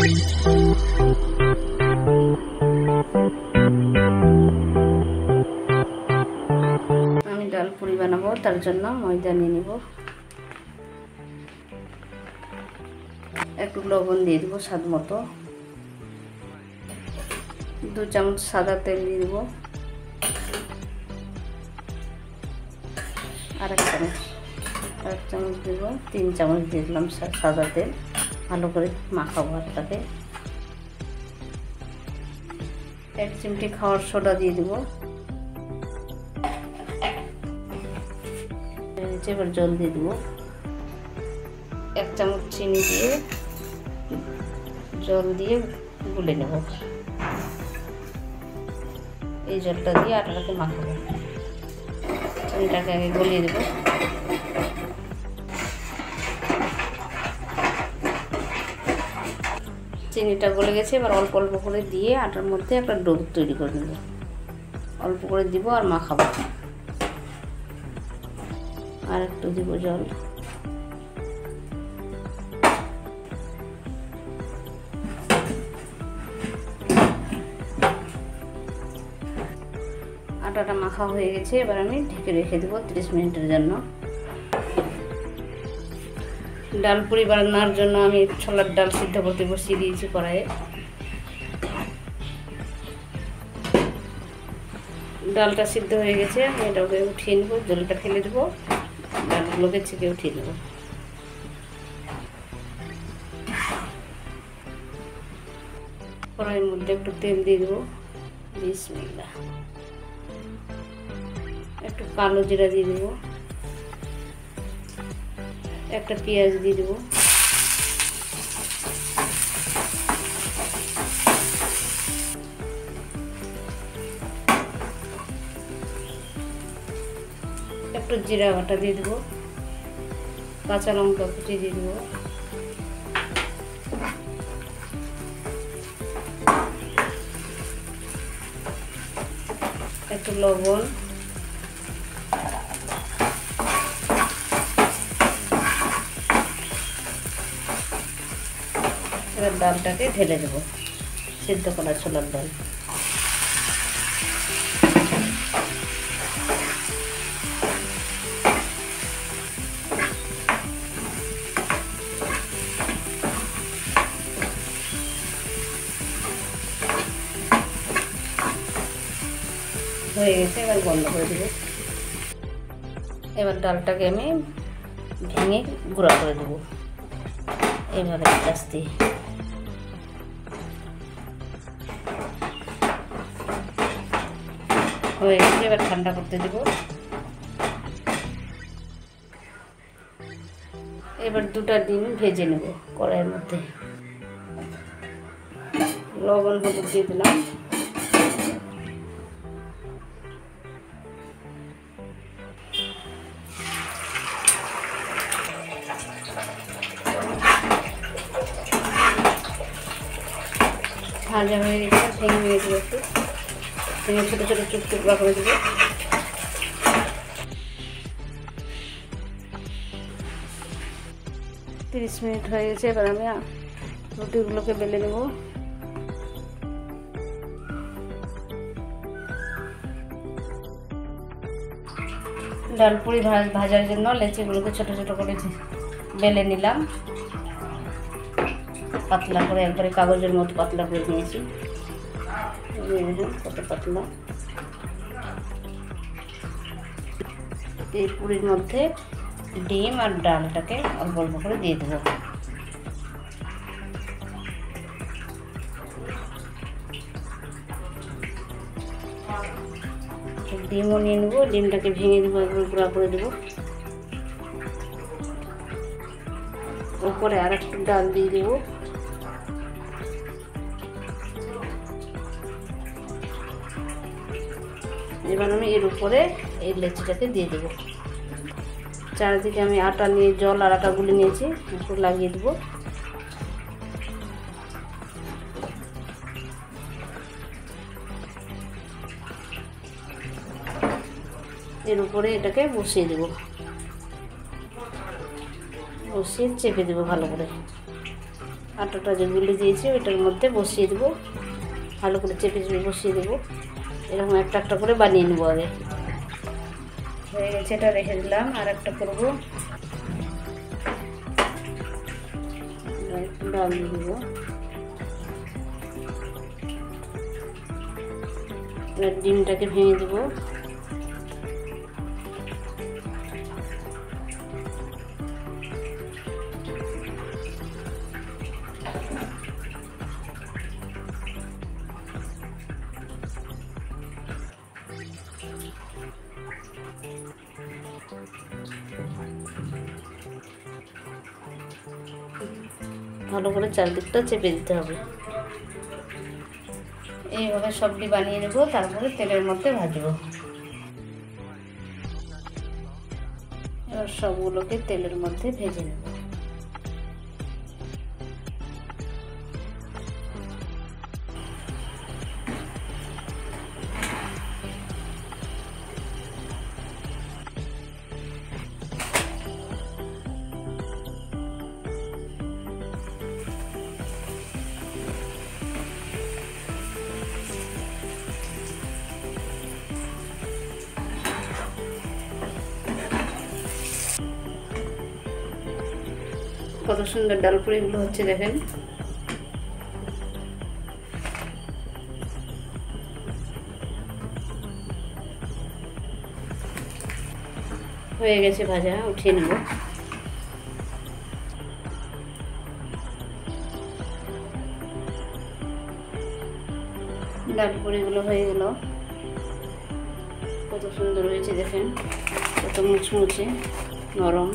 আমি ডাল পুরি বানাবো, তার জন্য ময়দা নিয়ে নিব, একটু লবণ দিয়ে দিব স্বাদ মতো, 2 চামচ সাদা তেল দিয়ে দিব, আর 1 চামচ দিব, 3 চামচ দিয়ে দিলাম সাদা তেল। ভালো করে মাখাবো হাতটাকে। 1 চিমটি খাওয়ার সোডা দিয়ে দিব। এবার জল দিয়ে দিব, 1 চামচ চিনি দিয়ে জল দিয়ে গুলে নেব। এই জলটা দিয়ে আটাটাকে মাখাবো। চিনিটাকে আগে গলিয়ে দেব। চিনিটা গলে গেছে, এবার অল্প অল্প করে দিয়ে আটার মধ্যে একটা ডো তৈরি করে নেব। অল্প করে দিব আর মাখাবো। আর একটু দিব জল। আটাটা মাখা হয়ে গেছে, এবার আমি ঢেকে রেখে দেবো 30 মিনিটের জন্য। ডাল পুরি বানানোর জন্য আমি ছোলার ডাল সিদ্ধ করতে বসিয়ে দিয়েছি কড়াইয়ে। ডালটা সিদ্ধ হয়ে গেছে, আমি এটাকে উঠিয়ে নেবো, জলটা ফেলে দেবো, ডালগুলোকে ছেঁকে উঠিয়ে নেবো। কড়াইয়ের মধ্যে একটু তেল দিয়ে দেবো, বিসমিল্লাহ। একটু কালো জিরা দিয়ে দেবো, একটা পেঁয়াজ দিয়ে দেবো, একটু জিরা বাটা দিয়ে দেবো, কাঁচা লঙ্কা কুচি দিয়ে দেবো, একটু লবণ, এবার ডালটাকে ঢেলে দেবো, সিদ্ধ করা ছোলার ডাল। হয়ে গেছে, এবার বন্ধ করে দেবো। এবার ডালটাকে আমি ভেঙে গুঁড়া করে দেবো এইভাবে আস্তে। হয়ে গেছে, এবার ঠান্ডা করতে দেব। এবার 2টা ডিম ভেজে নেব কড়াইয়ের মধ্যে। লবণ হলুদ দিয়ে দিলাম, ভাজা হয়ে গেছে, ভেঙে নিয়ে দেবো, একটু ভেঙে ছোটো ছোটো টুকরা করে দেবো। তিরিশ মিনিট হয়ে গেছে, এবার আমি রুটিগুলোকে বেলে নেব। ডাল পুরি ভাজার জন্য লেচিগুলোকে ছোটো ছোটো করে বেলে নিলাম, পাতলা করে, একবারে কাগজের মতো পাতলা করে নিয়েছি। কত পাতলা। এই পুরির মধ্যে ডিম আর ডালটাকে অল্প অল্প করে দিয়ে দেবো। ডিমও নিয়ে নেবো, ডিমটাকে ভেঙে দেবো, একবার গুঁড়া করে দেবো। উপরে আর একটু ডাল দিয়ে দেবো। এবার আমি এর উপরে এই লেচিটাকে দিয়ে দেবো। চারিদিকে আমি আটা নিয়ে জল আর আটা গুলে নিয়েছি, একটু লাগিয়ে দেবো। এর উপরে এটাকে বসিয়ে দেবো, বসিয়ে চেপে দেবো ভালো করে। আটাটা যে গুলে দিয়েছি ওইটার মধ্যে বসিয়ে দেবো, ভালো করে চেপে চেপে বসিয়ে দেবো। এরকম একটা একটা করে বানিয়ে নেবো। আগে হয়ে গেছে, এটা রেখে দিলাম। আর একটা করবো, ডাল দিয়ে দেবো। এবার ডিমটাকে ভেঙে দেবো। ভালো করে চারদিকটা চেপে দিতে হবে। এইভাবে সবটি বানিয়ে নেব, তারপরে তেলের মধ্যে ভাজবো। এবার সবগুলোকে তেলের মধ্যে ভেজে নেব। কত সুন্দর ডাল পুরিগুলো হচ্ছে দেখেন। হয়ে গেছে ভাজা, উঠিয়ে নেব। ডাল পুরিগুলো হয়ে গেল, কত সুন্দর হয়েছে দেখেন, কত মুচমুচে নরম।